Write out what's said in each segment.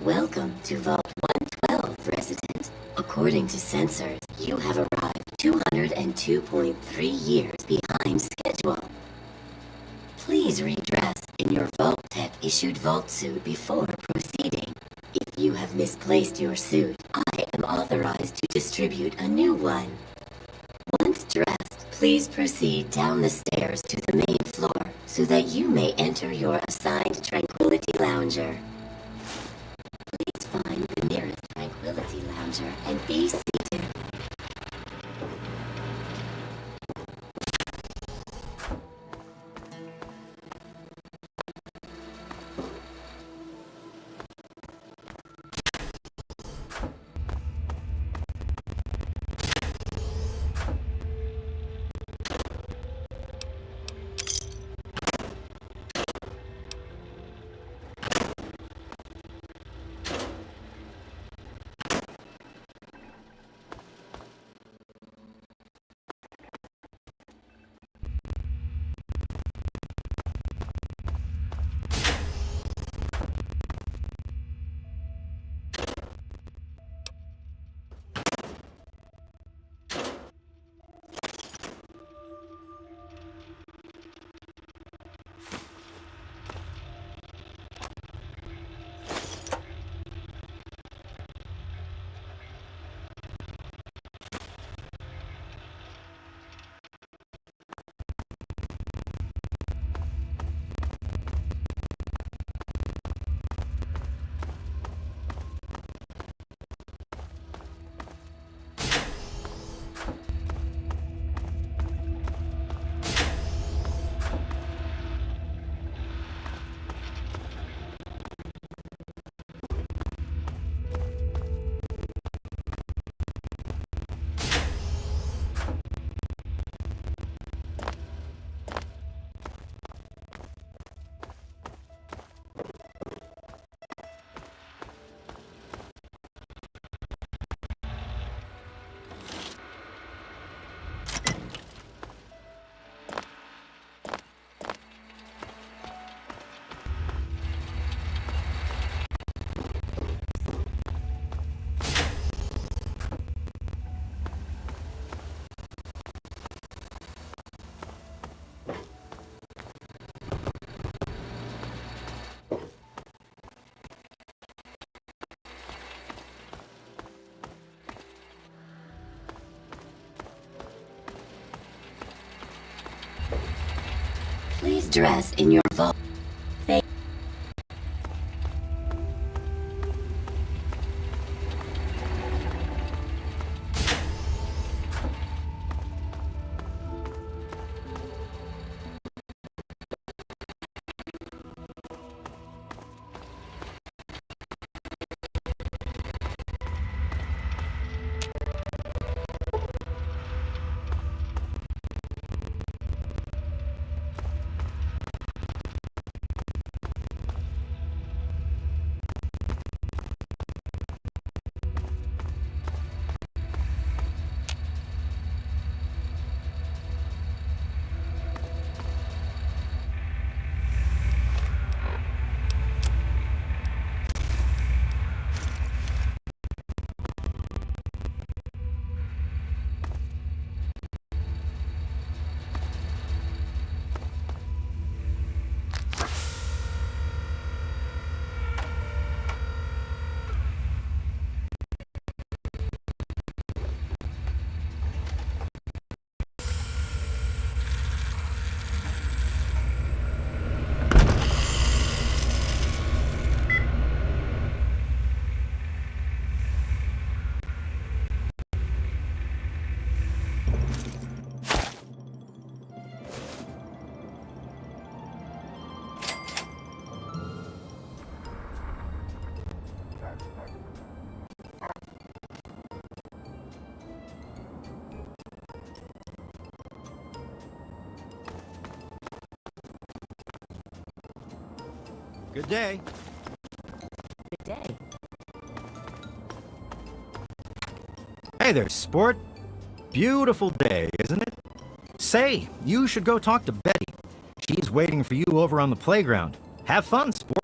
Welcome to Vault 112, resident. According to sensors, you have arrived 202.3 years behind schedule. Please redress in your Vault Tech issued Vault suit before proceeding. If you have misplaced your suit, I am authorized to distribute a new one. Once dressed, please proceed down the stairs to the main floor so that you may enter your assigned Tranquility Lounger. Please find the nearest Tranquility Lounger and be seated. address in your vault. Good day. Good day. Hey there, sport. Beautiful day, isn't it? Say, you should go talk to Betty. She's waiting for you over on the playground. Have fun, sport.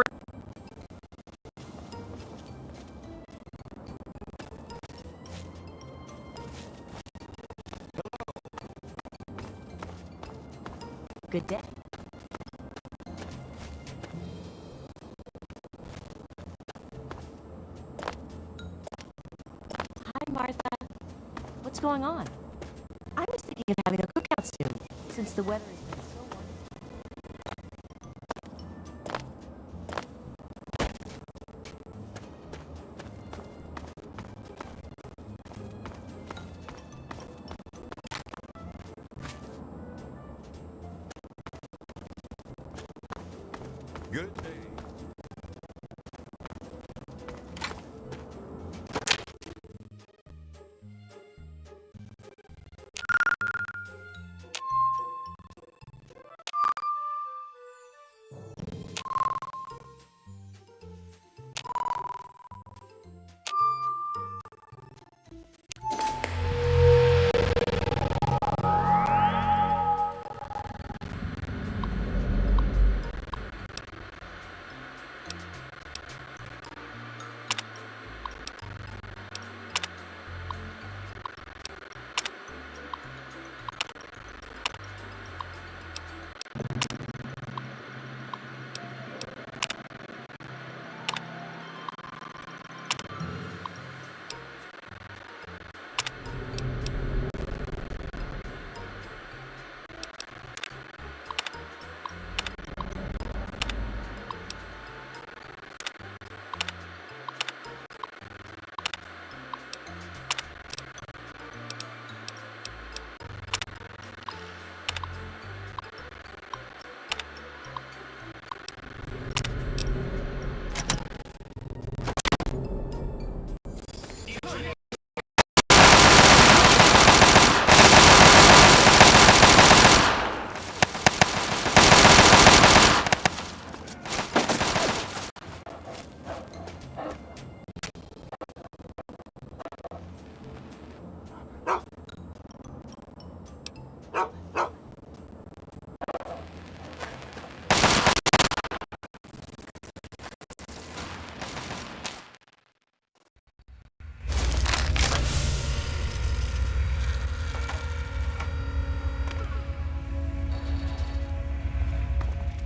Good day. Hi, Martha. What's going on? I was thinking of having a cookout soon, since the weather has been so wonderful. Good day.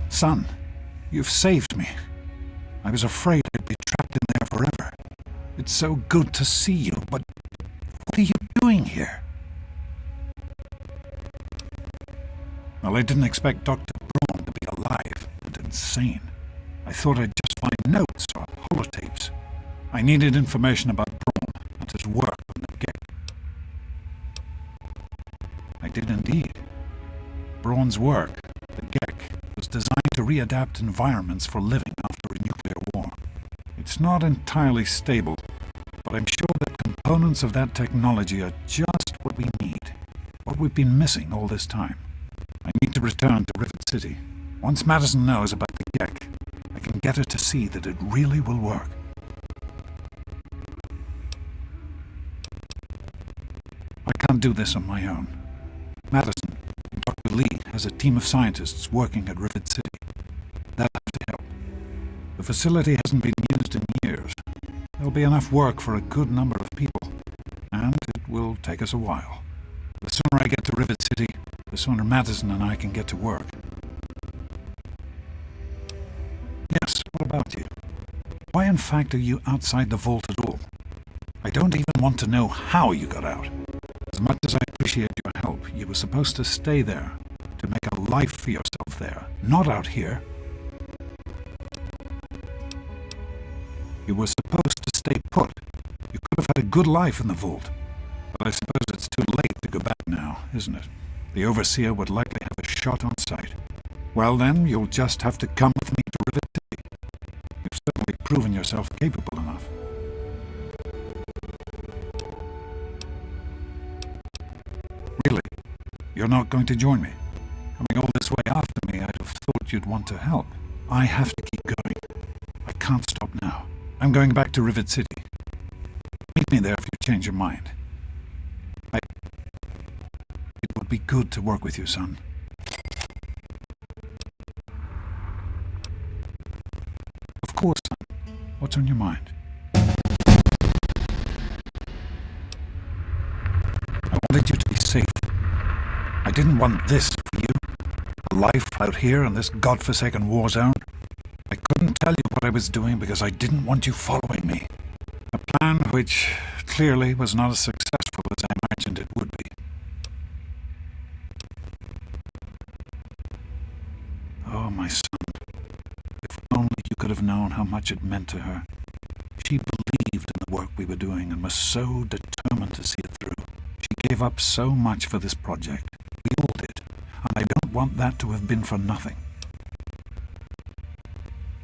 Son, you've saved me. I was afraid I'd be trapped in there forever. It's so good to see you, but what are you doing here? Well, I didn't expect Dr. Braun to be insane. I thought I'd just find notes or holotapes. I needed information about Braun and his work on the Gek. I did indeed. Braun's work, the Gek, was designed to readapt environments for living after a nuclear war. It's not entirely stable, but I'm sure that components of that technology are just what we need, what we've been missing all this time. I need to return to Rivet City. Once Madison knows about the Gek, I can get her to see that it really will work. I can't do this on my own. Madison, Dr. Lee, has a team of scientists working at Rivet City. They'll have to help. The facility hasn't been used in years. There'll be enough work for a good number of people, and it will take us a while. The sooner I get to Rivet City, the sooner Madison and I can get to work. Yes, what about you? Why in fact are you outside the vault at all? I don't even want to know how you got out. As much as I appreciate your help, you were supposed to stay there, to make a life for yourself there, not out here. You were supposed to stay put. You could have had a good life in the vault. But I suppose it's too late to go back now, isn't it? The Overseer would likely have a shot on sight. Well then, you'll just have to come with me to Rivet City. You've certainly proven yourself capable enough. Really? You're not going to join me? Coming all this way after me, I'd have thought you'd want to help. I have to keep going. I can't stop now. I'm going back to Rivet City. Meet me there if you change your mind. It would be good to work with you, son. Of course, son. What's on your mind? I wanted you to be safe. I didn't want this for you. A life out here in this godforsaken war zone. I couldn't tell you what I was doing because I didn't want you following me. A plan which clearly was not as successful as I imagined it would be. Oh, my son. If only you could have known how much it meant to her. She believed in the work we were doing and was so determined to see it through. She gave up so much for this project. We all did. And I don't want that to have been for nothing.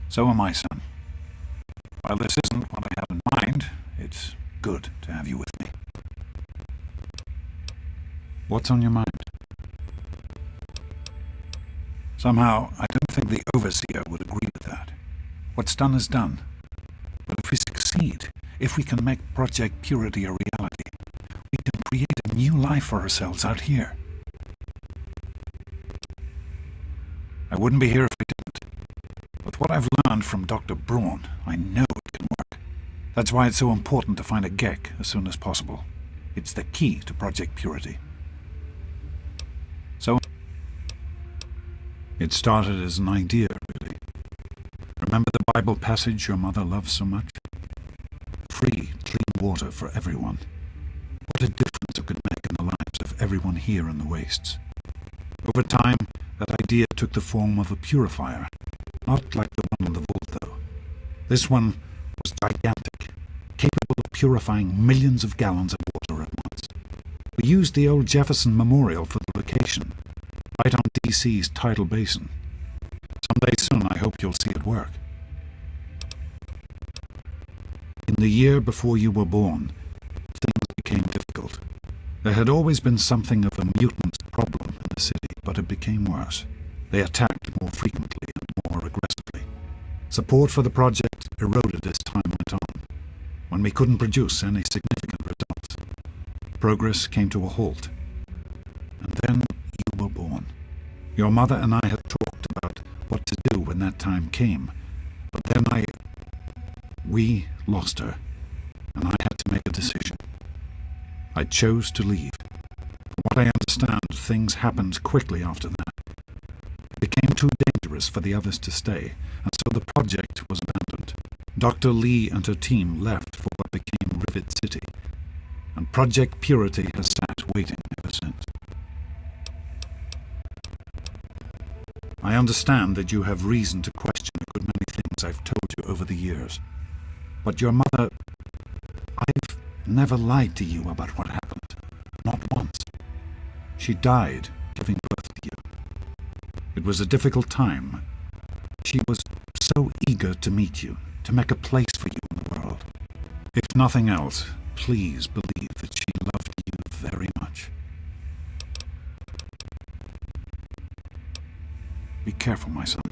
So am I, son. While this isn't what I have in mind, it's good to have you with me. What's on your mind? Somehow, I don't think the Overseer would agree with that. What's done is done. But if we succeed, if we can make Project Purity a reality, we can create a new life for ourselves out here. I wouldn't be here if we didn't. With what I've learned from Dr. Braun, I know it can work. That's why it's so important to find a Gek as soon as possible. It's the key to Project Purity. So, it started as an idea, really. Remember the Bible passage your mother loves so much? Free, clean water for everyone. What a difference it could make in the lives of everyone here in the wastes. Over time, that idea took the form of a purifier. Not like the one in the vault, though. This one was gigantic, capable of purifying millions of gallons of water at once. We used the old Jefferson Memorial for the location, right on DC's tidal basin. Someday soon, I hope you'll see it work. In the year before you were born, things became difficult. There had always been something of a mutant problem in the city, but it became worse. They attacked more frequently and more aggressively. Support for the project eroded as time went on. When we couldn't produce any significant results, progress came to a halt. And then you were born. Your mother and I had talked about what to do when that time came, but then we lost her, and I had to make a decision. I chose to leave. From what I understand, things happened quickly after that. It became too dangerous for the others to stay, and so the project was abandoned. Dr. Lee and her team left for what became Rivet City, and Project Purity has sat waiting ever since. I understand that you have reason to question a good many things I've told you over the years. But your mother... I've never lied to you about what happened. Not once. She died giving birth to you. It was a difficult time. She was so eager to meet you, to make a place for you in the world. If nothing else, please believe that she loved you very much. Be careful, my son.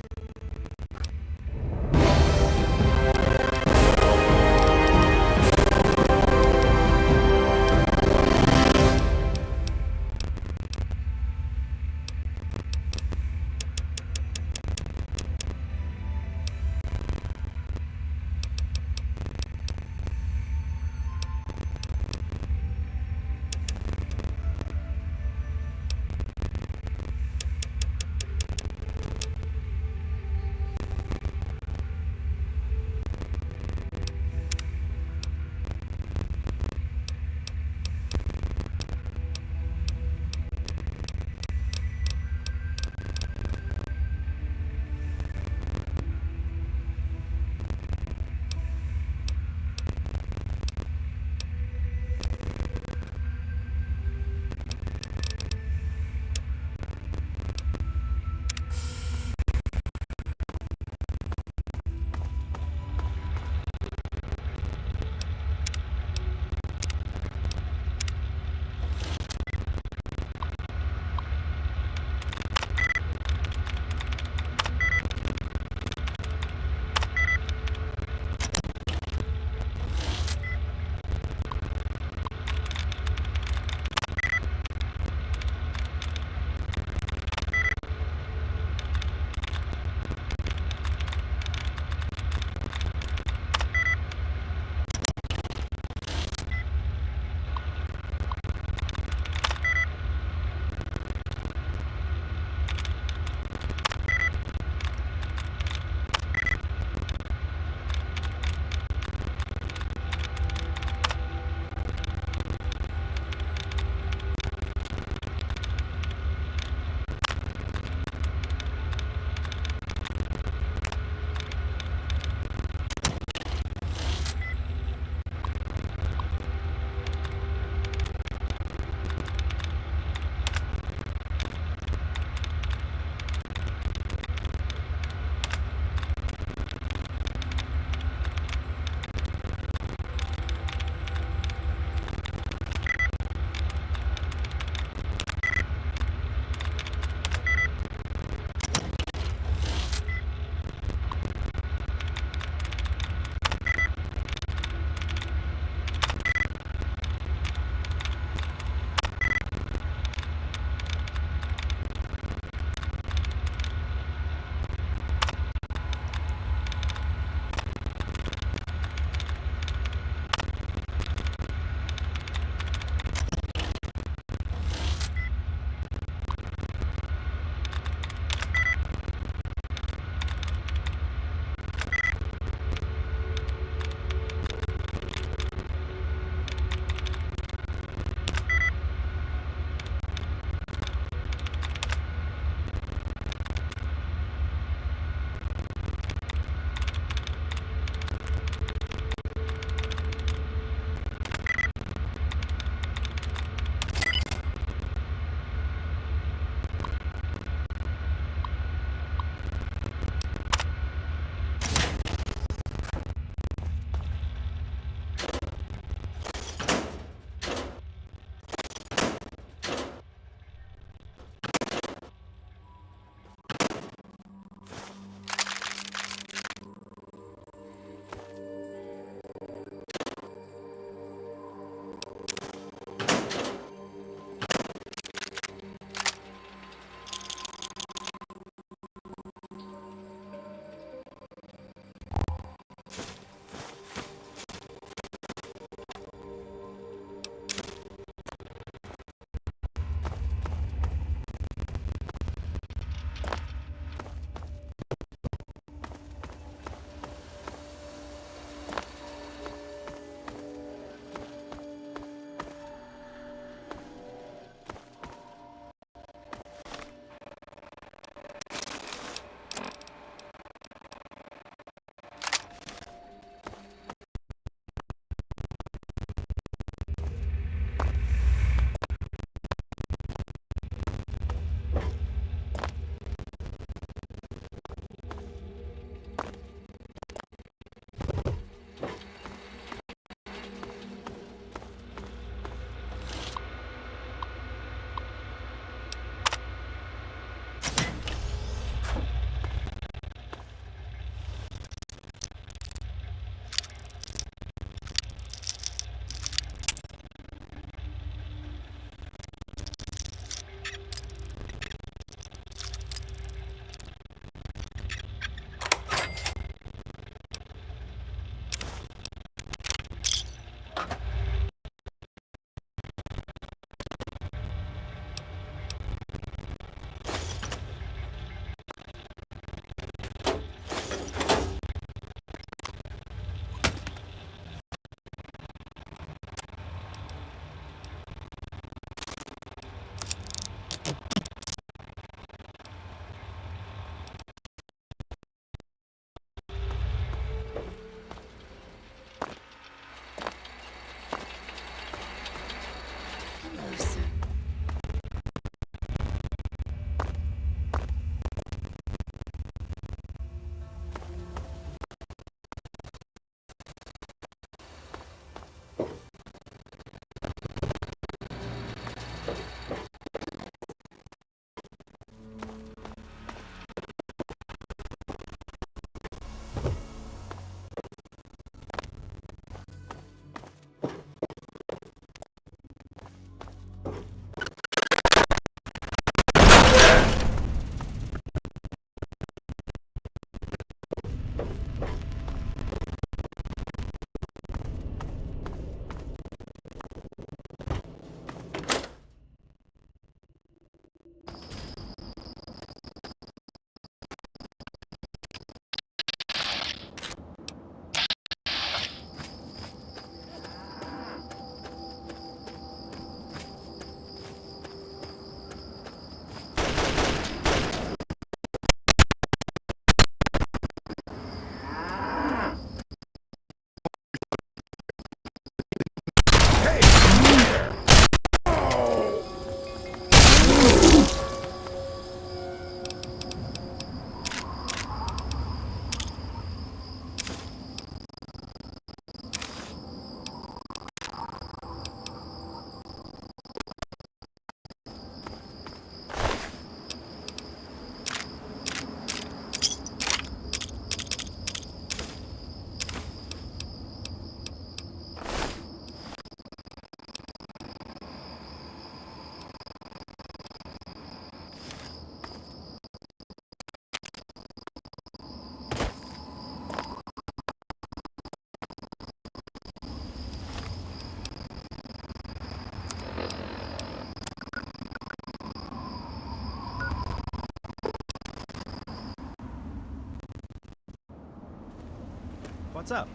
What's up?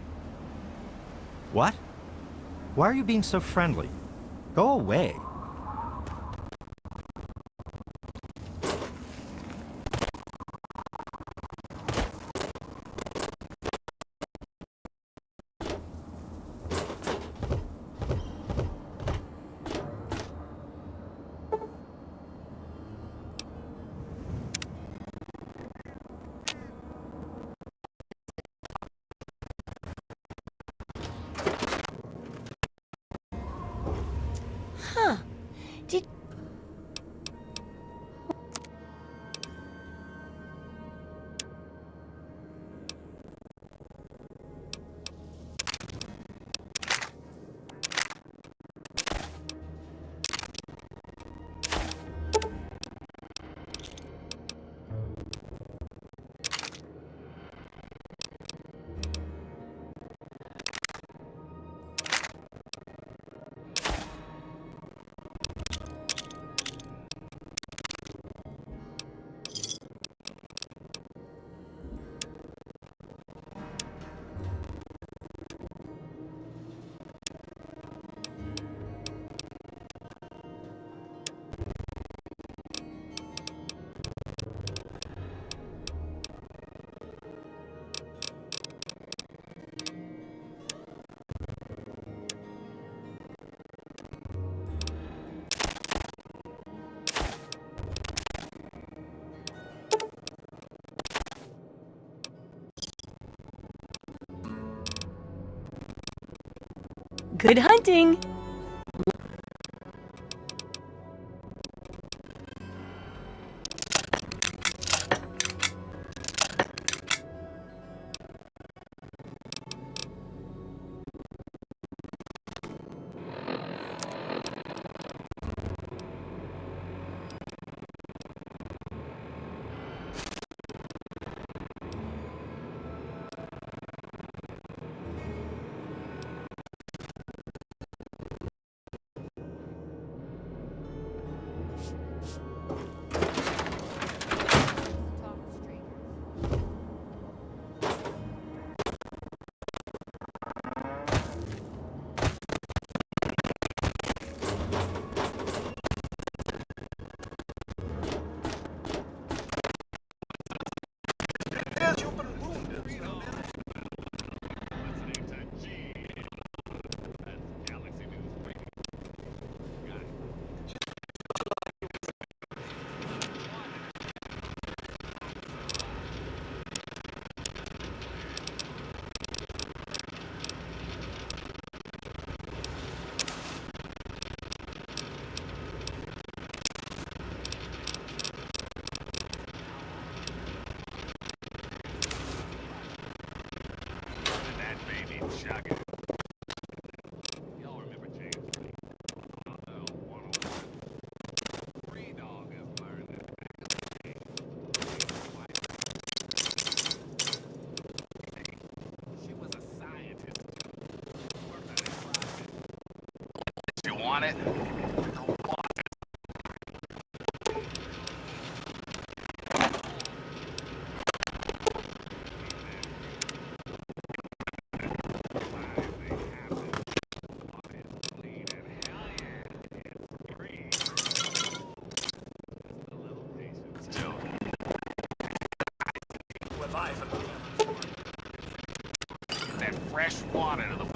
What? Why are you being so friendly? Go away. Huh. Did... Good hunting! You want it? That fresh water to the way.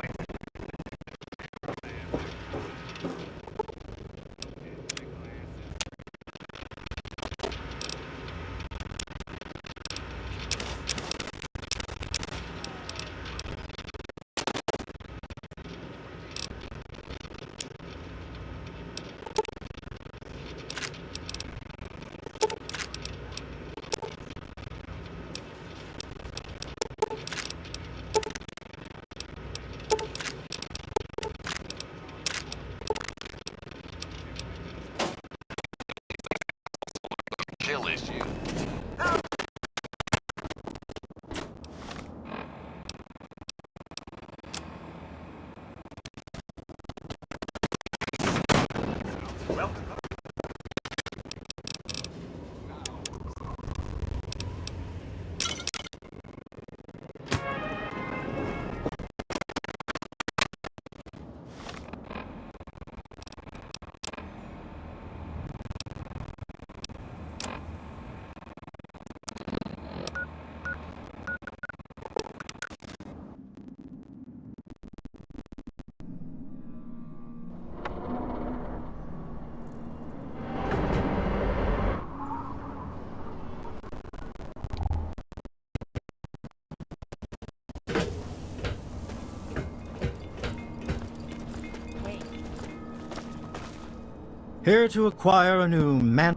Here to acquire a new man.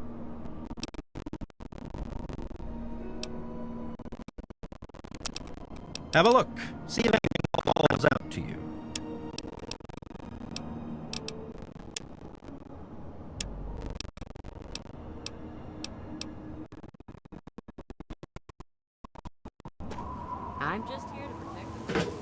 Have a look. See if anything falls out to you. I'm just here to protect the...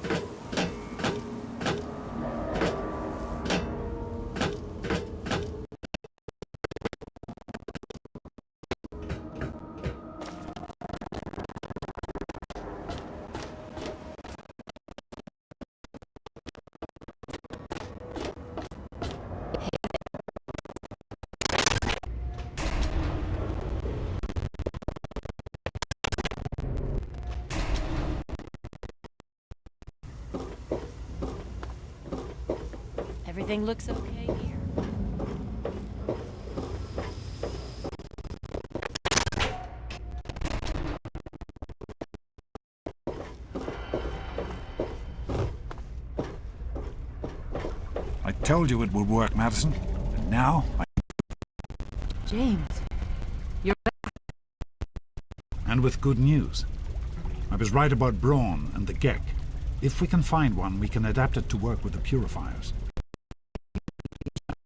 Everything looks okay here. I told you it would work, Madison. And now, James, you're back. and with good news. I was right about Braun and the Gek. If we can find one, we can adapt it to work with the purifiers.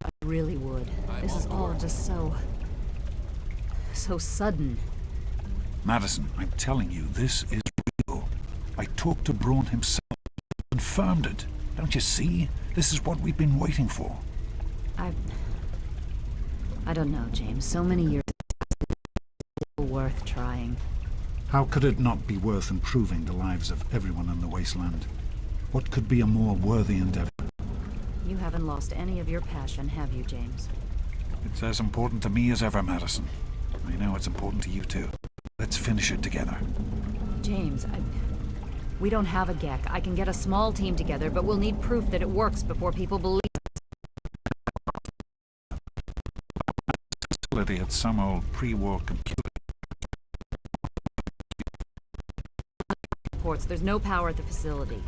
I really would. This is all just so sudden. Madison, I'm telling you, this is real. I talked to Braun himself. He confirmed it. Don't you see? This is what we've been waiting for. I don't know, James. So many years still worth trying. How could it not be worth improving the lives of everyone in the wasteland? What could be a more worthy endeavor? You haven't lost any of your passion, have you, James? It's as important to me as ever, Madison. I know it's important to you too. Let's finish it together. James, we don't have a Gek. I can get a small team together, but we'll need proof that it works before people believe. Facility at some old pre-war computer. Reports there's no power at the facility.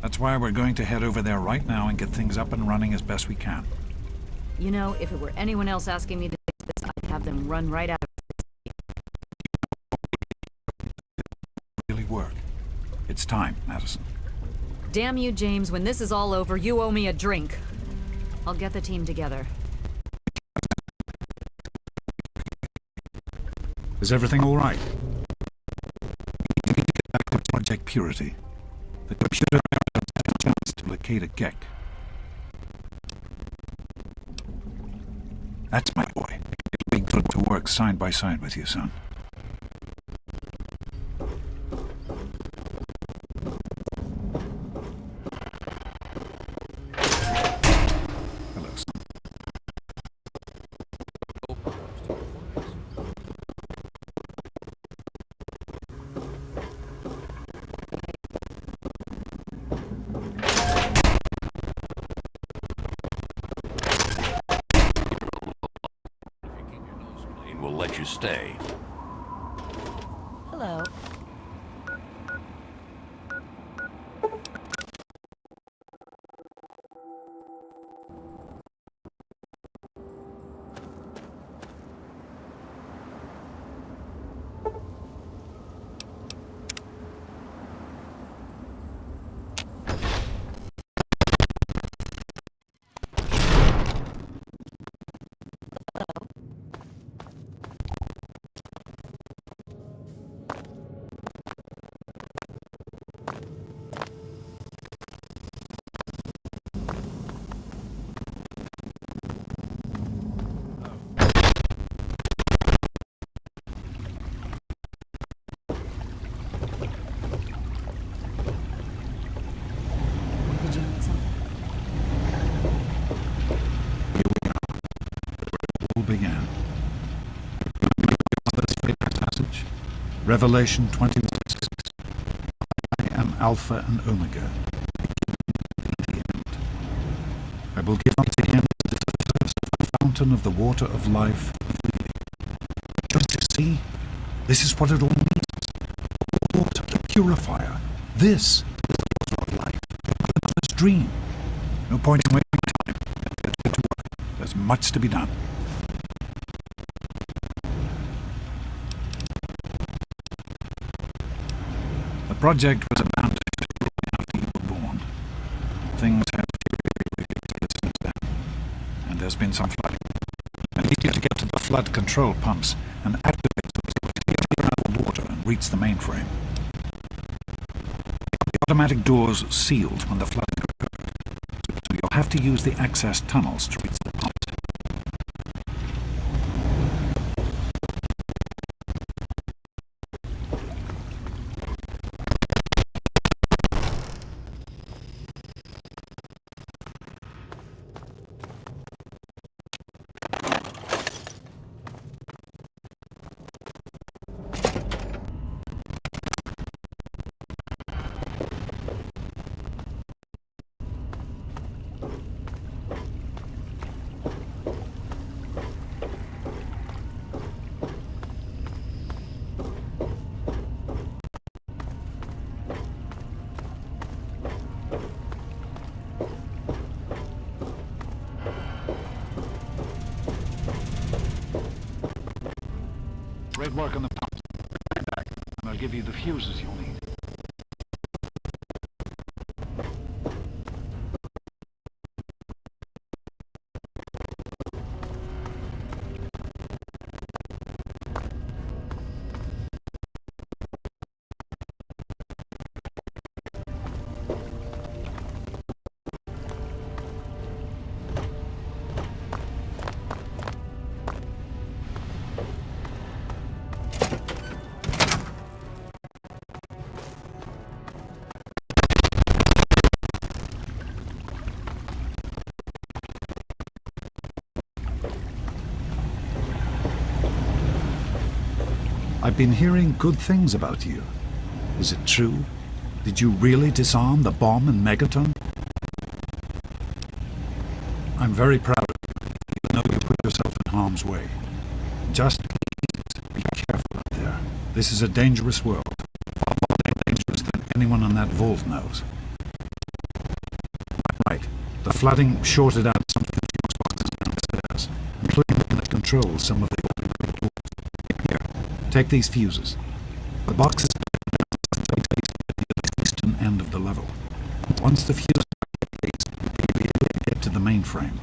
That's why we're going to head over there right now and get things up and running as best we can. You know, if it were anyone else asking me to do this, I'd have them run right out of Really work. It's time, Madison. Damn you, James. When this is all over, you owe me a drink. I'll get the team together. Is everything all right? We need to get back to Project Purity. The computer has a chance to locate a Gek. That's my boy. It'll be good to work side by side with you, son. Hello, son. We'll let you stay. Hello. Did you need something? All began. This favorite passage, Revelation 21:6. I am Alpha and Omega, the end. I will give unto him the thirst of the fountain of the water of life freely. Don't you see? This is what it all means. The water, the purifier. This is the water of life. Another's dream. No point in wasting time. Let's get to work. There's much to be done. The project was abandoned after you were born. Things have deteriorated since then, and there's been some flooding. I need you to get to the flood control pumps and activate them so we can clear out the water and reach the mainframe. The automatic doors sealed when the flooding occurred, so you'll have to use the access tunnels to reach the pumps. Great work on the pumps. Right back, and I'll give you the fuses you'll need. I've been hearing good things about you. Is it true? Did you really disarm the bomb in Megaton? I'm very proud of you, even though you put yourself in harm's way. Just please be careful out there. This is a dangerous world, far more dangerous than anyone in that vault knows. Right, the flooding shorted out some of the fuse boxes downstairs, including the one that controls some of the automatic doors. Here, take these fuses. The boxes are at the eastern end of the level. Once the fuses are placed, you'll be able to get to the mainframe.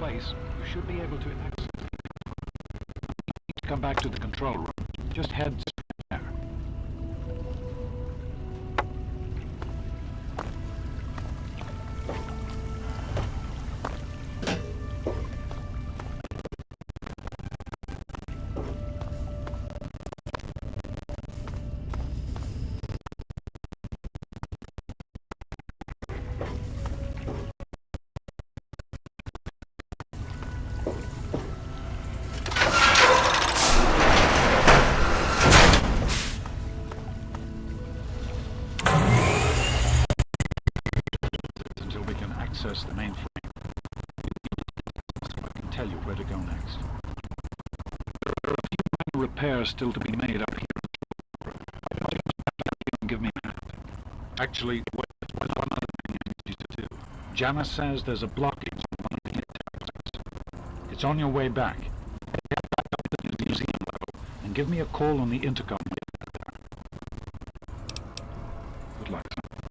Place, you should be able to access it. Come back to the control room. Just head straight there. Access the mainframe, so I can tell you where to go next. There are a few minor repairs still to be made up here. I want you to give me a hand. Actually, there's one other thing I need you to do. Janice says there's a blockage on one of the interconnectors. It's on your way back. Head back up to the museum level and give me a call on the intercom when you get there. Good luck, son.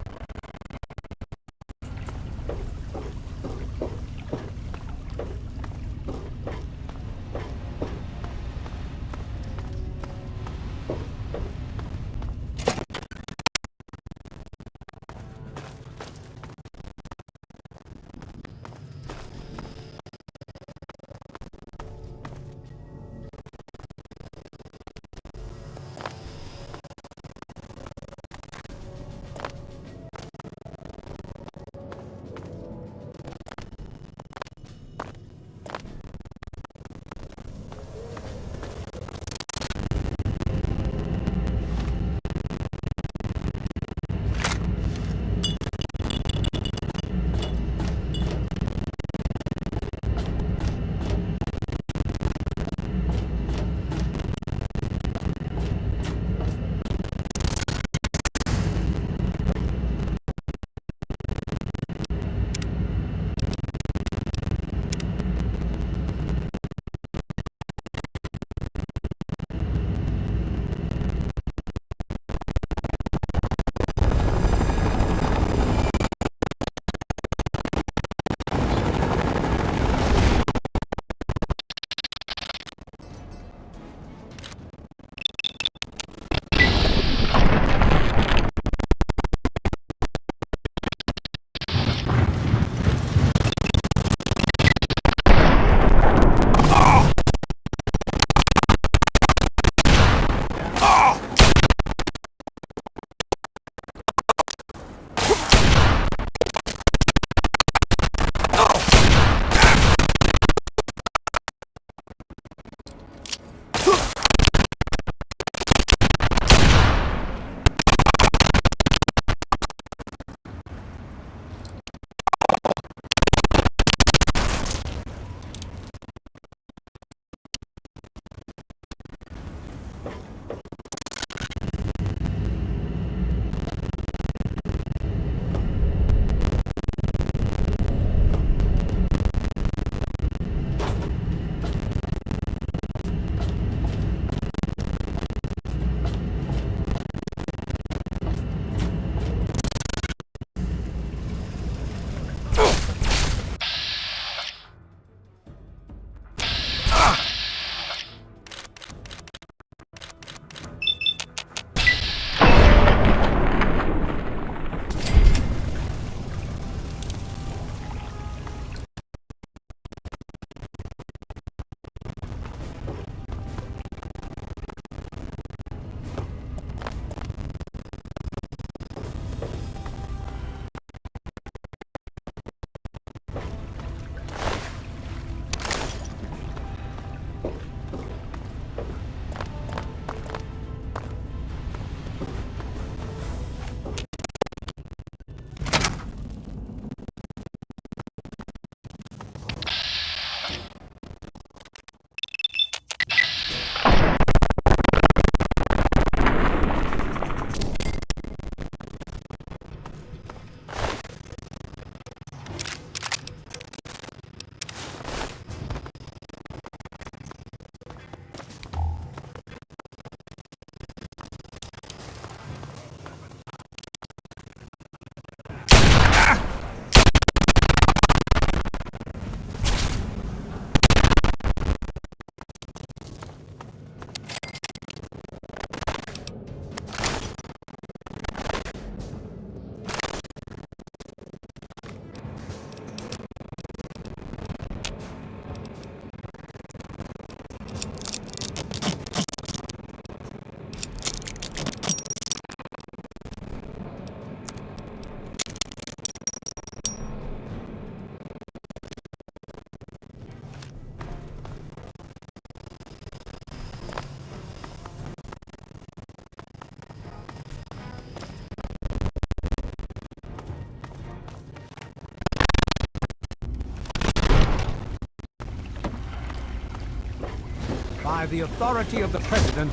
by the authority of the President,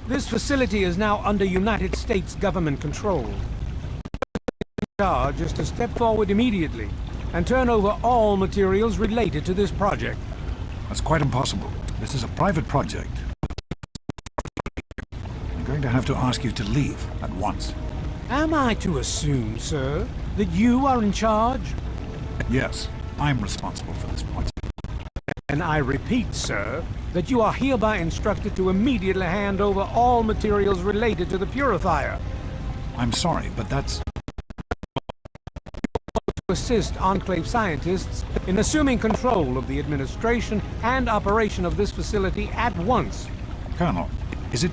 this facility is now under United States government control. The charge is to step forward immediately and turn over all materials related to this project. That's quite impossible. This is a private project. I'm going to have to ask you to leave at once. Am I to assume, sir, that you are in charge? Yes, I'm responsible for this project. And I repeat, sir, that you are hereby instructed to immediately hand over all materials related to the purifier. I'm sorry, but that's... To assist Enclave scientists in assuming control of the administration and operation of this facility at once. Colonel, is it...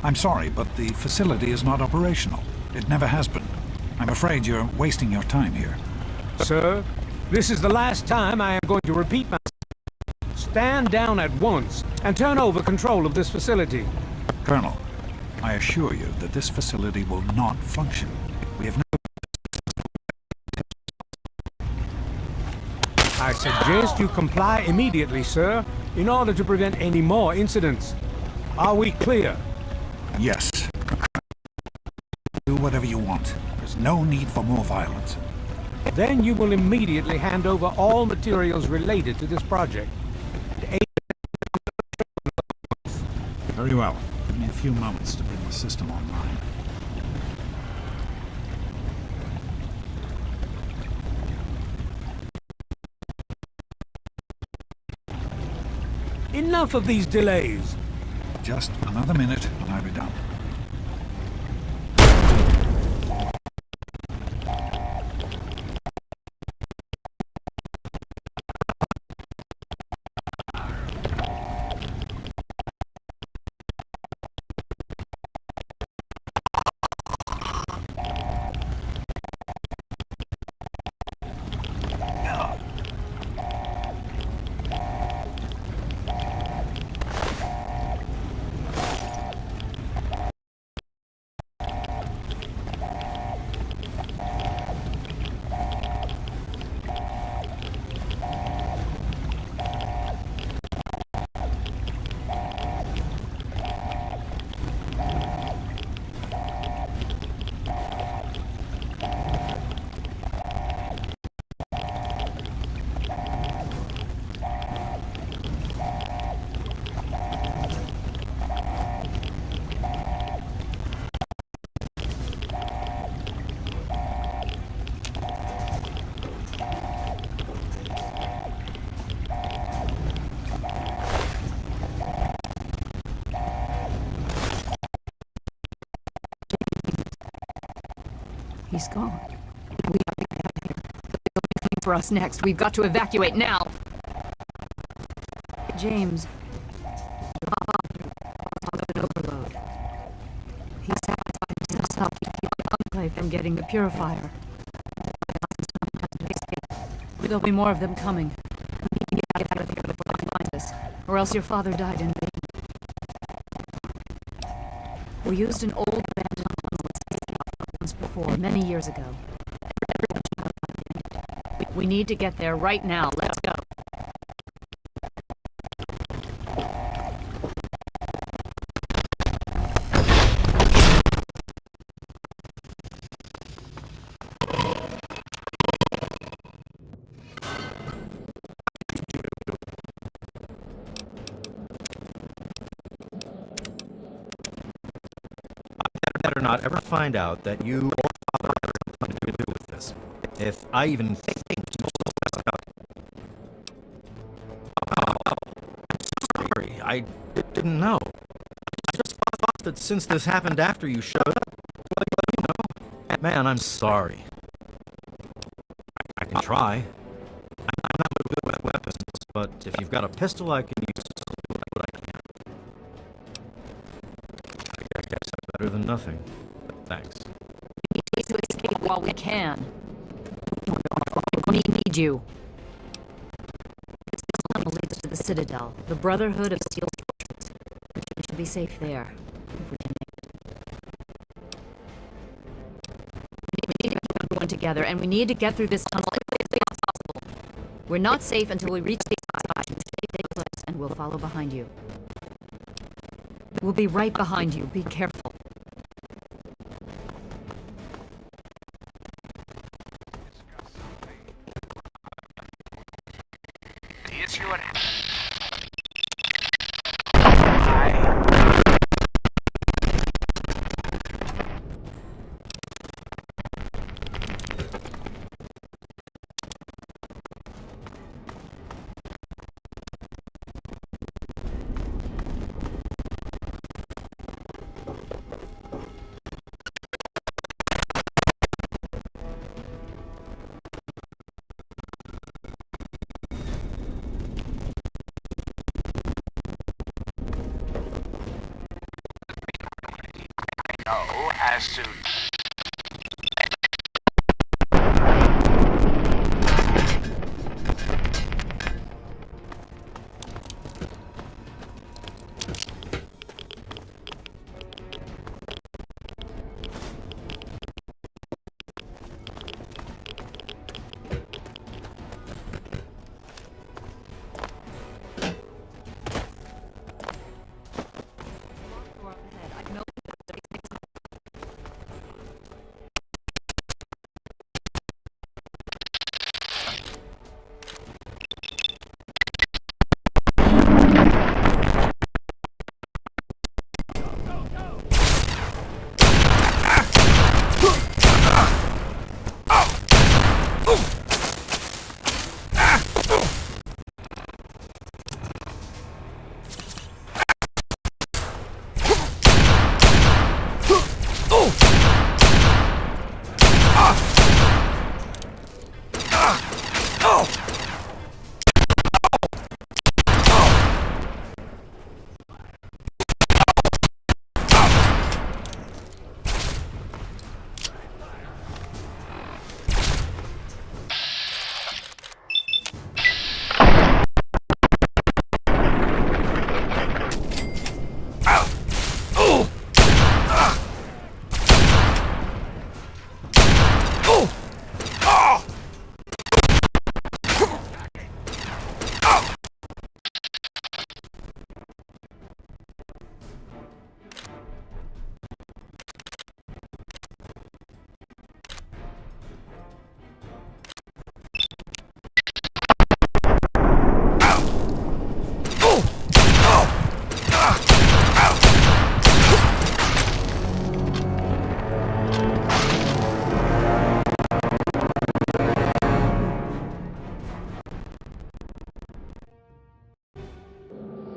I'm sorry, but the facility is not operational. It never has been. I'm afraid you're wasting your time here. Sir, this is the last time I am going to repeat myself. Stand down at once and turn over control of this facility. Colonel, I assure you that this facility will not function. We have no... I suggest you comply immediately, sir, in order to prevent any more incidents. Are we clear? Yes. Do whatever you want. There's no need for more violence. Then you will immediately hand over all materials related to this project. Very well. Give me a few moments to bring the system online. Enough of these delays. Just another minute and I'll be done. He's gone. We have to get out of here. They'll be coming for us next. We've got to evacuate now. James. An overload. He sacrificed himself to keep the Enclave from getting the purifier. There'll be more of them coming. We need to get out of here before they find us, or else your father died in vain. We used an old abandoned once before, many years ago. We need to get there right now. Let's go. Better not ever find out that you or father had something to do with this. If I even think you about it. I'm sorry, I didn't know. I just thought that since this happened after you showed up, well, you know, man, I'm sorry. I can try. I'm not good with weapons, but if you've got a pistol, I can use what I can. I guess I'm better than nothing. But thanks. We need to escape while we can. We need you. This tunnel leads to the Citadel, the Brotherhood of Steel Fortress. We should be safe there, if we can make it. We need to get everyone together, and we need to get through this tunnel as quickly as possible. We're not safe until we reach the side. Stay close, and we'll follow behind you. We'll be right behind you. Be careful. The issue at hand. As to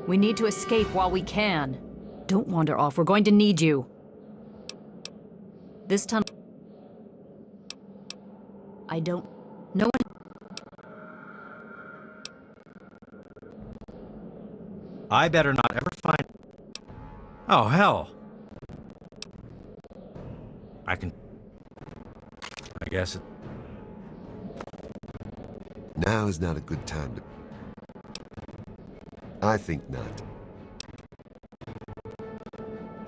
We need to escape while we can. Don't wander off. We're going to need you. This tunnel... I don't... No one... I better not ever find... Oh, hell. I guess it... Now is not a good time to... I think not.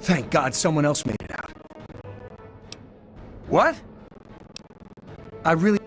Thank God someone else made it out. What? I really...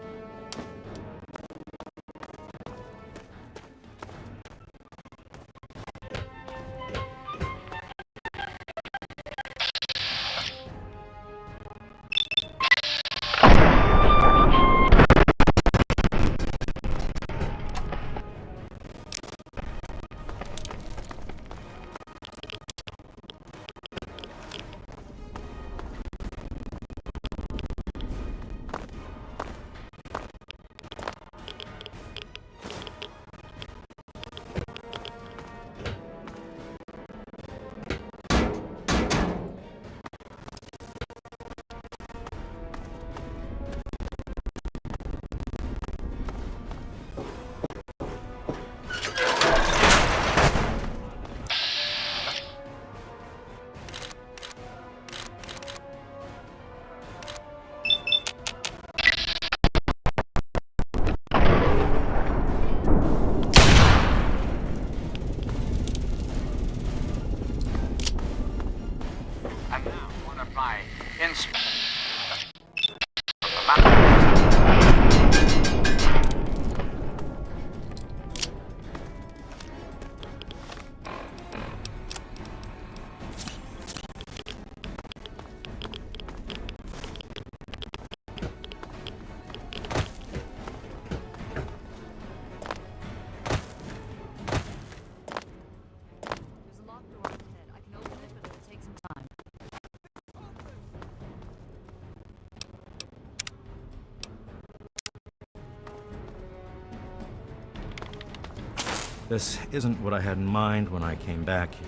This isn't what I had in mind when I came back here.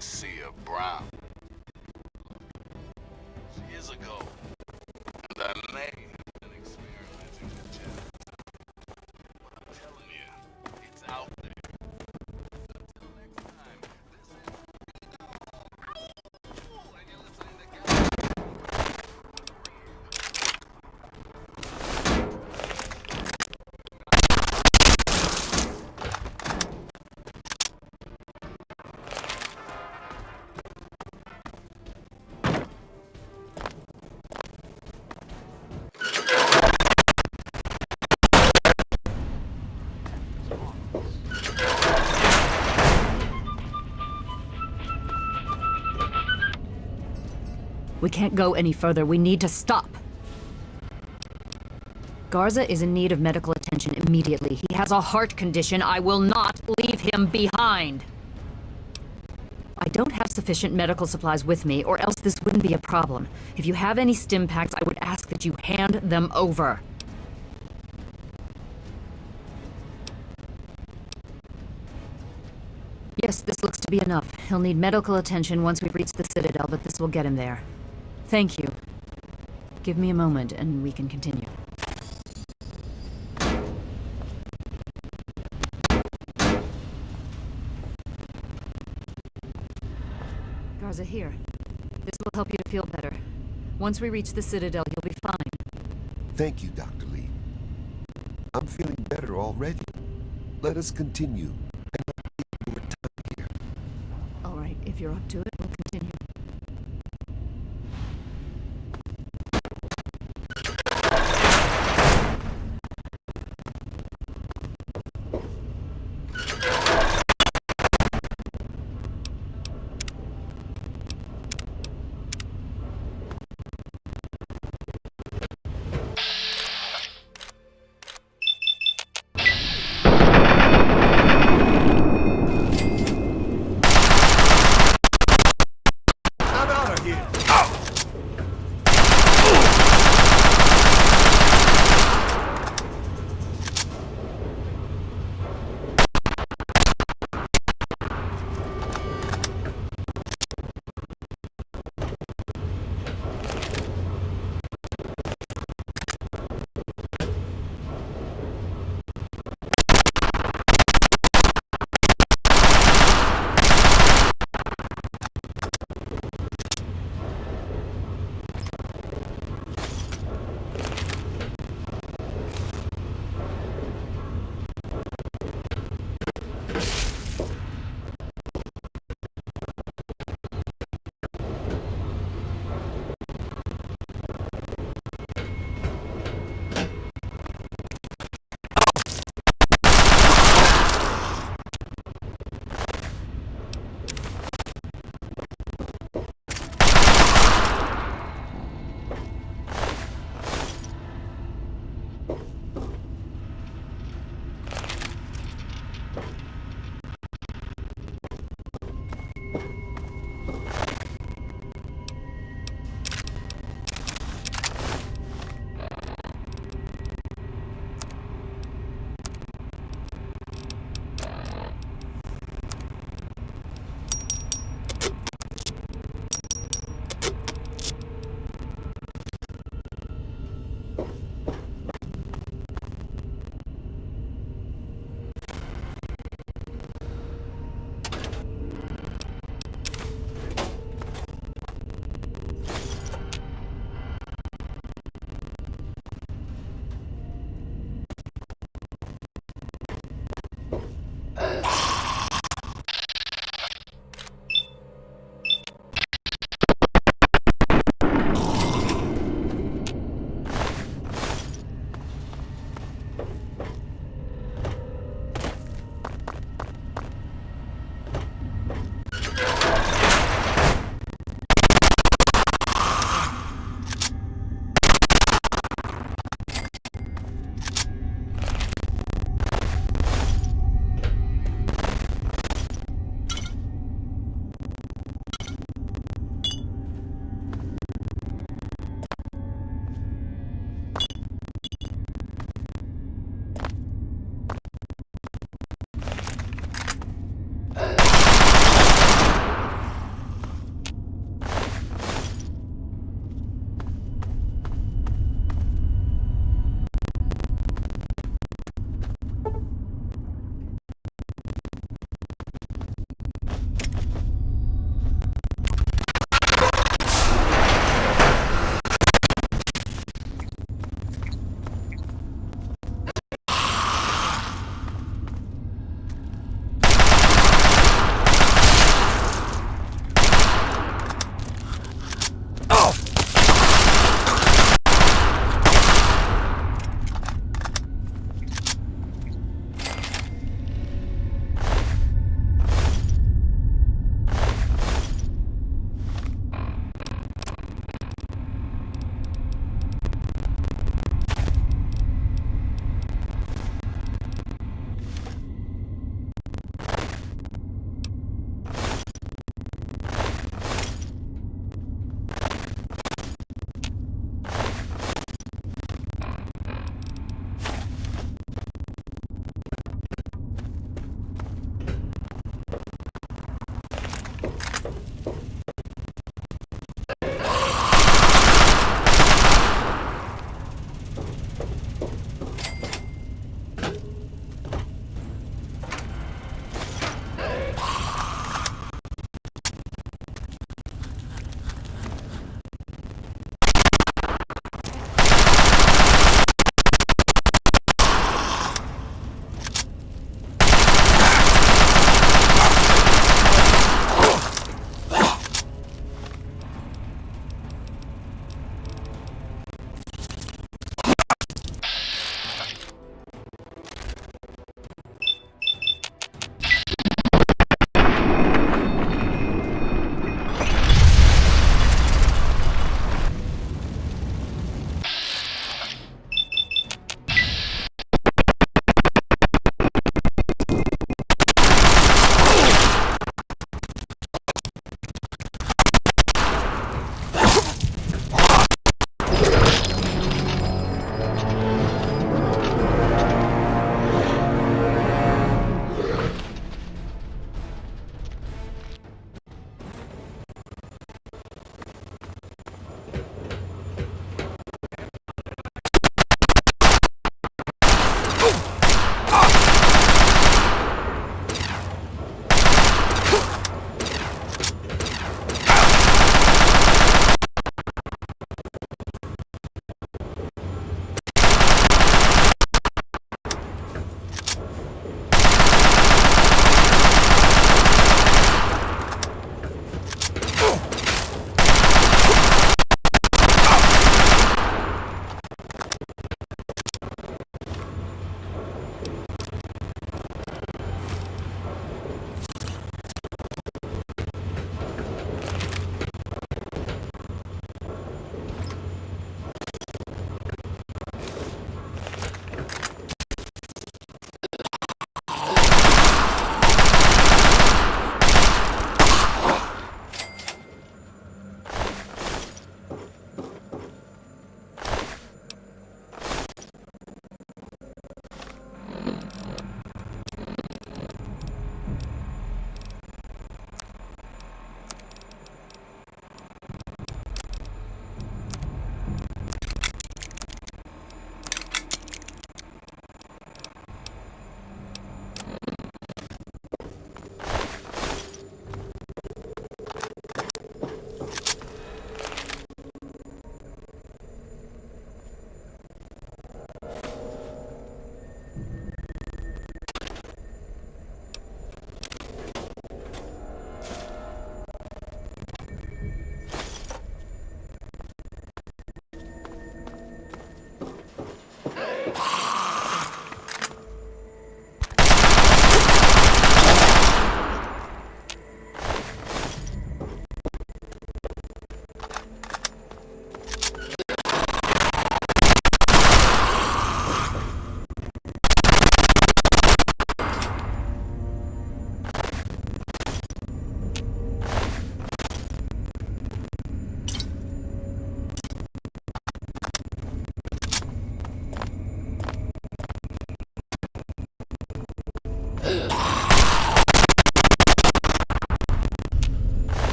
Sea of brown. Years ago, and I may have been experimenting with genetics, but I'm telling you, it's out there. Until next time, this is and you're listening to We can't go any further. We need to stop. Garza is in need of medical attention immediately. He has a heart condition. I will not leave him behind. I don't have sufficient medical supplies with me, or else this wouldn't be a problem. If you have any stim packs, I would ask that you hand them over. Yes, this looks to be enough. He'll need medical attention once we've reached the Citadel, but this will get him there. Thank you. Give me a moment, and we can continue. Garza, here. This will help you to feel better. Once we reach the Citadel, you'll be fine. Thank you, Dr. Lee. I'm feeling better already. Let us continue. I don't need more time here. All right, if you're up to it, we'll continue.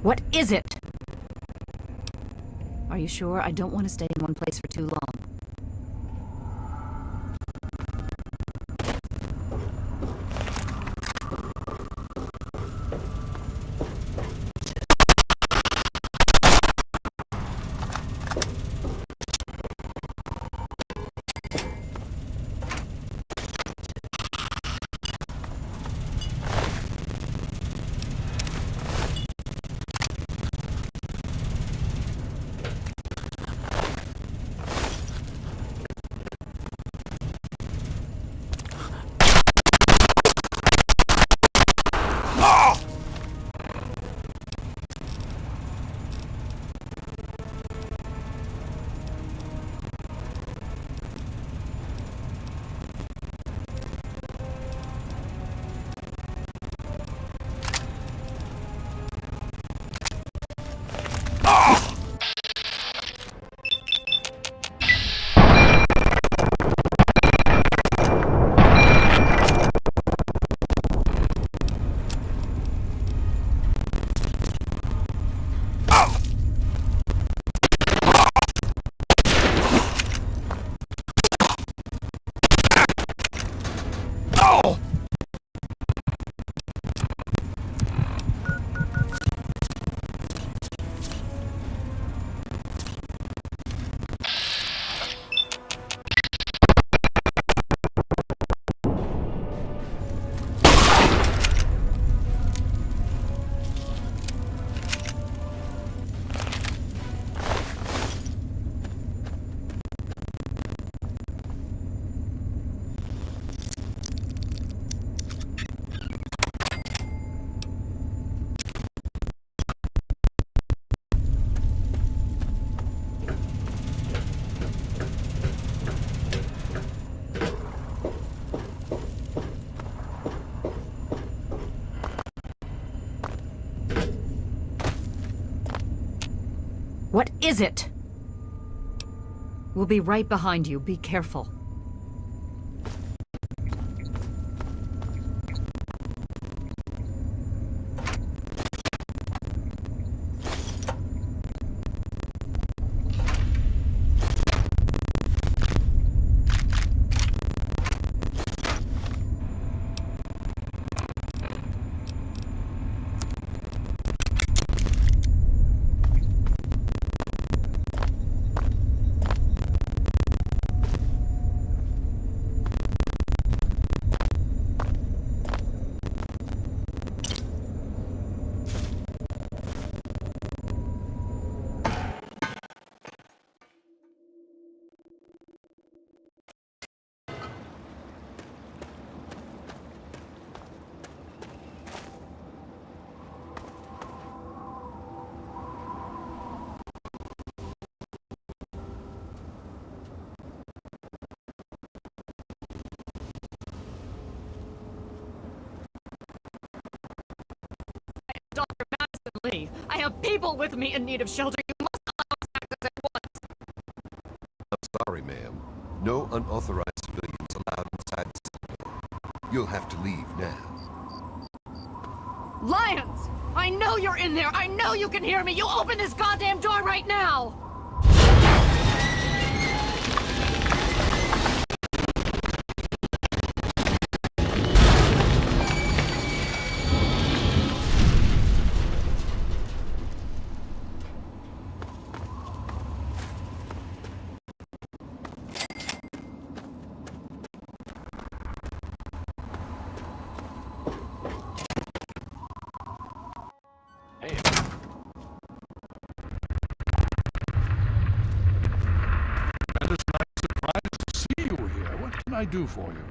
What is it? Are you sure? I don't want to stay in one place for too long. What is it? We'll be right behind you. Be careful. immediately! I have people with me in need of shelter. You must allow us access at once! I'm sorry, ma'am. No unauthorized civilians allowed inside the citadel. You'll have to leave now. Lions! I know you're in there! I know you can hear me! You open this goddamn door right now! I do for you?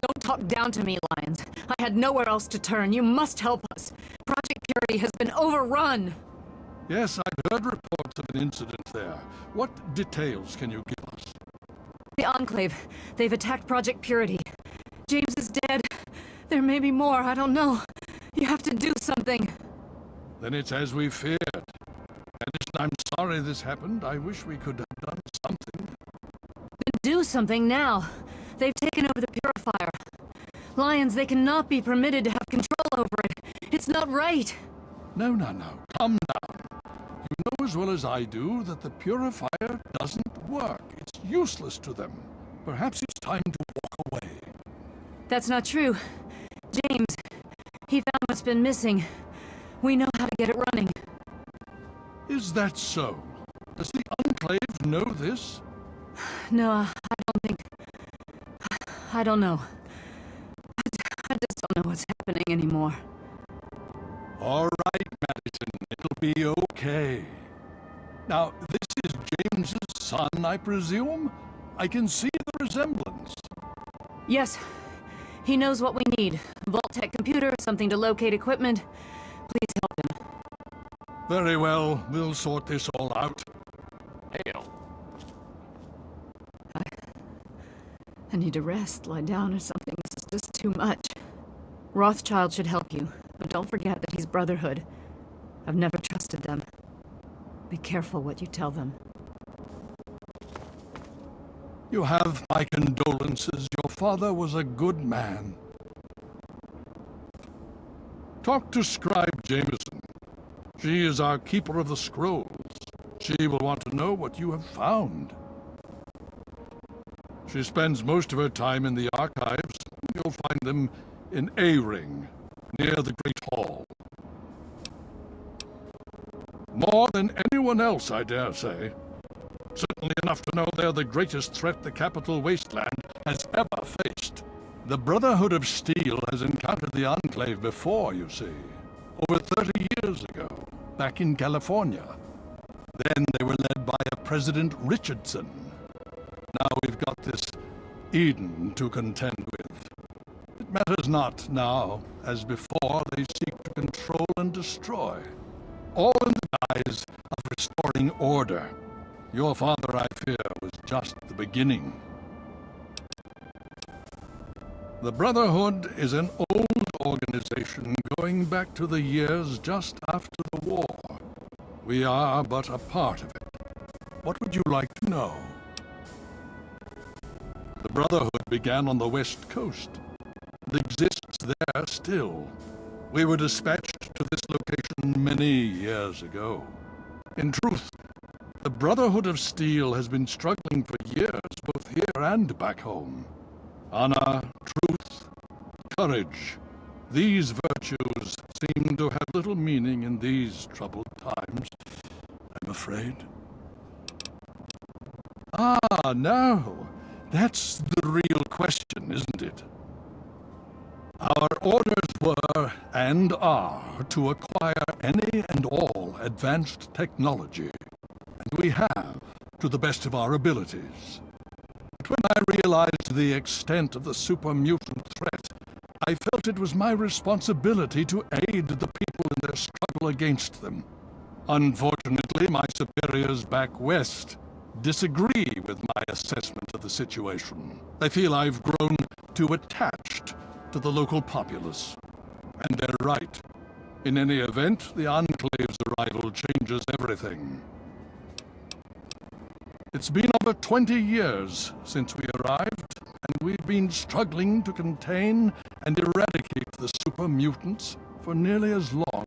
Don't talk down to me, Lions. I had nowhere else to turn. You must help us. Project Purity has been overrun. Yes, I've heard reports of an incident there. What details can you give us? The Enclave. They've attacked Project Purity. James is dead. There may be more. I don't know. You have to do something. Then it's as we feared. And I'm sorry this happened. I wish we could have done something. Then do something now. They've taken over the purifier. Lions, they cannot be permitted to have control over it. It's not right. No. Calm down. You know as well as I do that the purifier doesn't work. It's useless to them. Perhaps it's time to walk away. That's not true. James, he found what's been missing. We know how to get it running. Is that so? Does the Enclave know this? No, I don't think... I don't know. I just don't know what's happening anymore. All right, Madison. It'll be okay. Now, this is James's son, I presume? I can see the resemblance. Yes. He knows what we need. Vault-Tec computer, something to locate equipment. Please help him. Very well. We'll sort this all out. Hail. I need to rest, lie down or something. This is just too much. Rothschild should help you, but don't forget that he's Brotherhood. I've never trusted them. Be careful what you tell them. You have my condolences. Your father was a good man. Talk to Scribe Jameson. She is our keeper of the scrolls. She will want to know what you have found. She spends most of her time in the archives. You'll find them in A-Ring, near the Great Hall. More than anyone else, I dare say. Certainly enough to know they're the greatest threat the capital wasteland has ever faced. The Brotherhood of Steel has encountered the Enclave before, you see. Over 30 years ago, back in California. Then they were led by a President Richardson. Now we've got this Eden to contend with. It matters not now, as before they seek to control and destroy. All in the guise of restoring order. Your father, I fear, was just the beginning. The Brotherhood is an old organization going back to the years just after the war. We are but a part of it. What would you like to know? The Brotherhood began on the West Coast. It exists there still. We were dispatched to this location many years ago. In truth, the Brotherhood of Steel has been struggling for years, both here and back home. Honor, truth, courage. These virtues seem to have little meaning in these troubled times, I'm afraid. Ah, no. That's the real question, isn't it? Our orders were, and are, to acquire any and all advanced technology. And we have, to the best of our abilities. But when I realized the extent of the super-mutant threat, I felt it was my responsibility to aid the people in their struggle against them. Unfortunately, my superiors back west disagree with my assessment of the situation. They feel I've grown too attached to the local populace. And they're right. In any event, the Enclave's arrival changes everything. It's been over 20 years since we arrived, and we've been struggling to contain and eradicate the super mutants for nearly as long.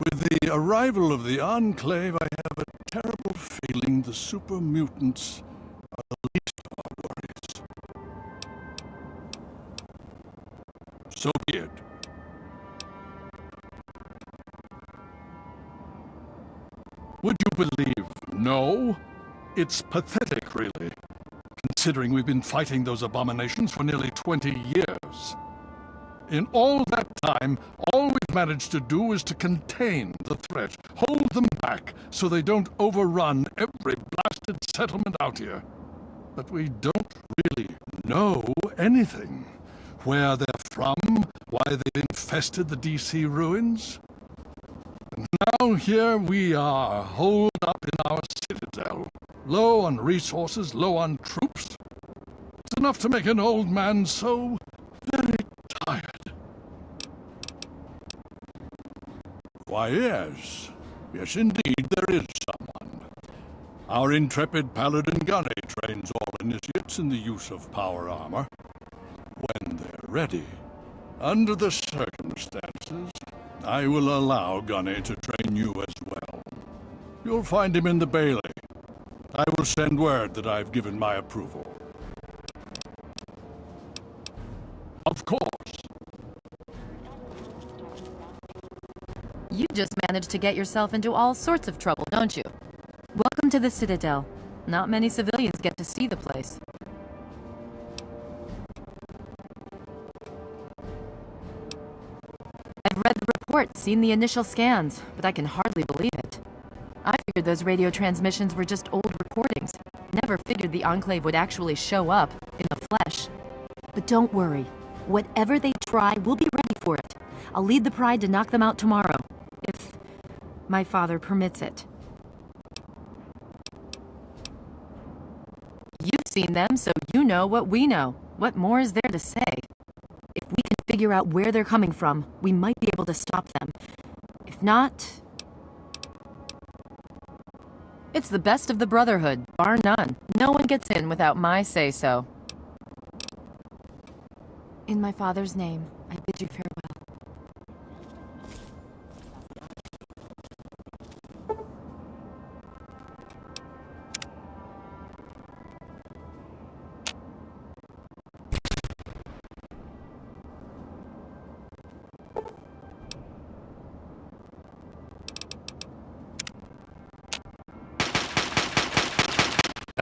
With the arrival of the Enclave, I have a terrible feeling the super mutants are the least of our worries. So be it. Would you believe no? It's pathetic, really, considering we've been fighting those abominations for nearly 20 years. In all that time, all we've managed to do is to contain the threat, hold them back so they don't overrun every blasted settlement out here. But we don't really know anything. Where they're from, why they've infested the DC ruins. And now here we are, holed up in our citadel. Low on resources, low on troops. It's enough to make an old man so very tired. Why, yes. Yes, indeed, there is someone. Our intrepid Paladin Gunny trains all initiates in the use of power armor. When they're ready, under the circumstances, I will allow Gunny to train you as well. You'll find him in the Bailey. I will send word that I've given my approval. Of course. You just managed to get yourself into all sorts of trouble, don't you? Welcome to the Citadel. Not many civilians get to see the place. I've read the report, seen the initial scans, but I can hardly believe it. I figured those radio transmissions were just old recordings. Never figured the Enclave would actually show up, in the flesh. But don't worry. Whatever they try, we'll be ready for it. I'll lead the Pride to knock them out tomorrow, if my father permits it. You've seen them, so you know what we know. What more is there to say? If we can figure out where they're coming from, we might be able to stop them. If not... It's the best of the Brotherhood, bar none. No one gets in without my say-so. In my father's name, I bid you farewell.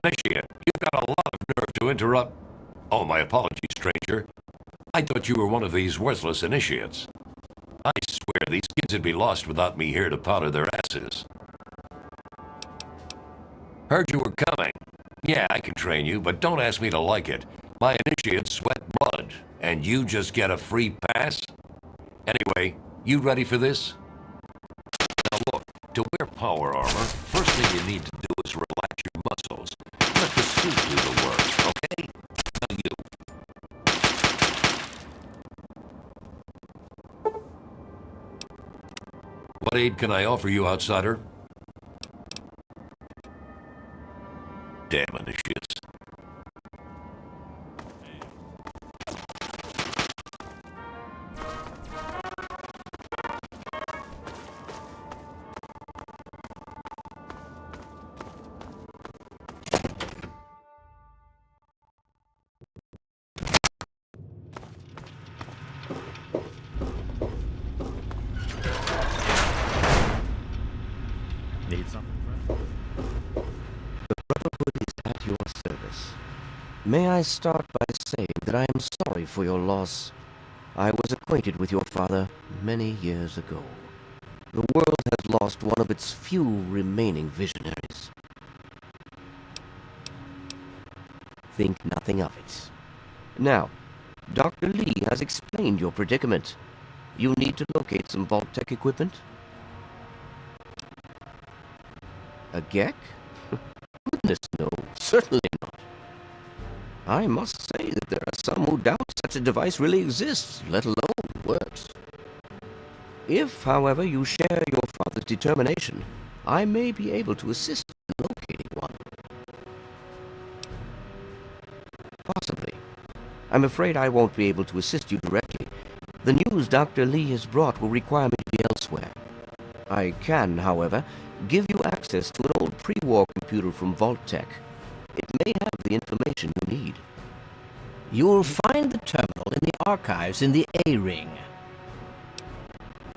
Initiate, you've got a lot of nerve to interrupt. Oh, my apologies, stranger. I thought you were one of these worthless initiates. I swear these kids would be lost without me here to powder their asses. Heard you were coming. Yeah, I can train you, but don't ask me to like it. My initiates sweat blood, and you just get a free pass? Anyway, you ready for this? Now look, to wear power armor, first thing you need to do is relax your muscles. Let the suit do the work, okay? Now you. What aid can I offer you, outsider? Damn initiates. Need something, friend? The Brotherhood is at your service. May I start by saying that I am sorry for your loss. I was acquainted with your father many years ago. The world has lost one of its few remaining visionaries. Think nothing of it. Now, Dr. Lee has explained your predicament. You need to locate some Vault-Tec equipment. A Gek? Goodness no, certainly not. I must say that there are some who doubt such a device really exists, let alone works. If, however, you share your father's determination, I may be able to assist in locating one. Possibly. I'm afraid I won't be able to assist you directly. The news Dr. Lee has brought will require me to be elsewhere. I can, however, give you access to an old pre-war computer from Vault-Tec. It may have the information you need. You'll find the terminal in the archives in the A-Ring.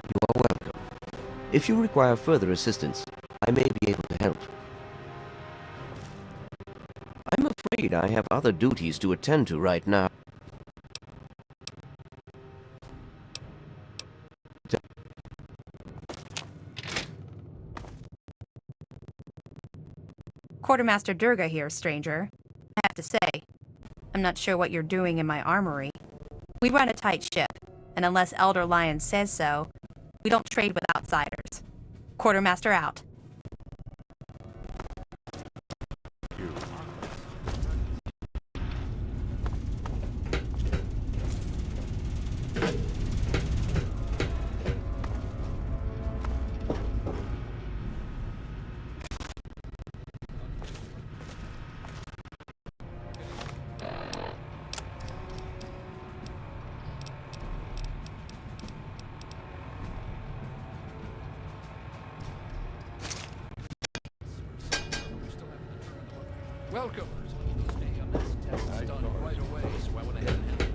You are welcome. If you require further assistance, I may be able to help. I'm afraid I have other duties to attend to right now. Quartermaster Durga here, stranger. I have to say, I'm not sure what you're doing in my armory. We run a tight ship, and unless Elder Lion says so, we don't trade with outsiders. Quartermaster out. Welcome. Test is done right away, so I went ahead and had it.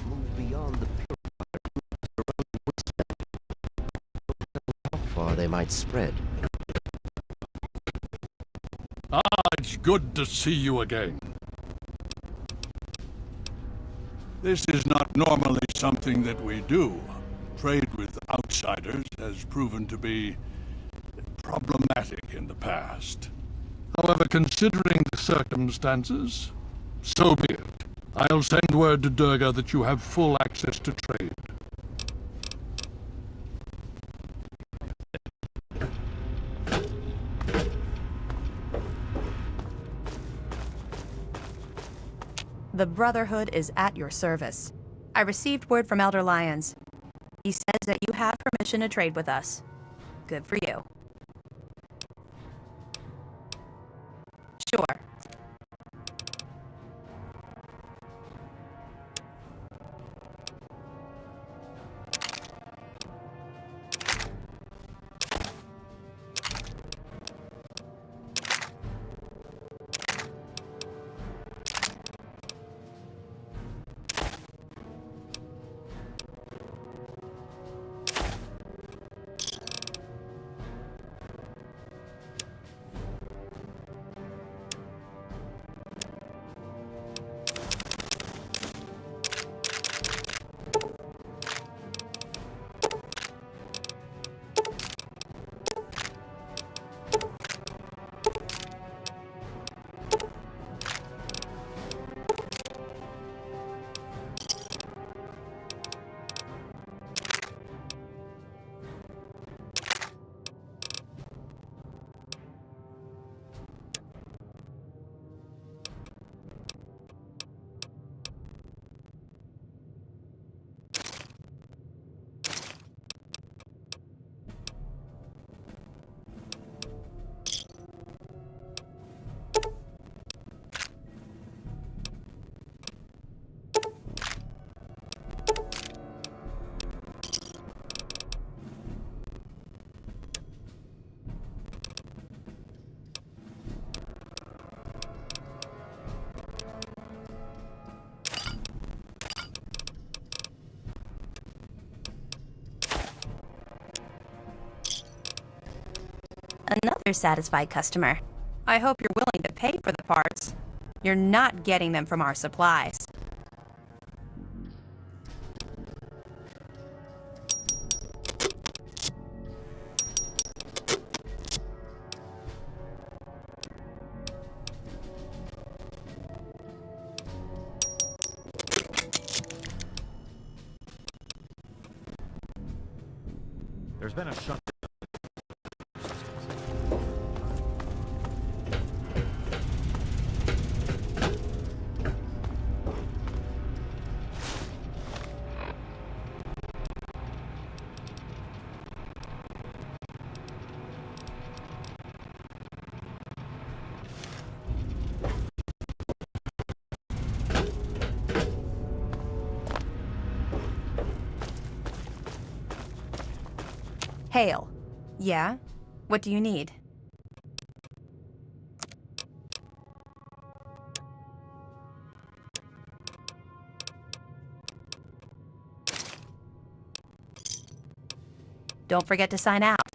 Move beyond the how far they might spread. Ah, it's good to see you again. This is not normally something that we do. Trade with outsiders has proven to be problematic in the past. However, considering the circumstances, so be it. I'll send word to Durga that you have full access to trade. The Brotherhood is at your service. I received word from Elder Lyons. He says that you have permission to trade with us. Good for you. Sure. Another satisfied customer. I hope you're willing to pay for the parts. You're not getting them from our supplies. There's been a shutdown. Hale. Yeah? What do you need? Don't forget to sign out.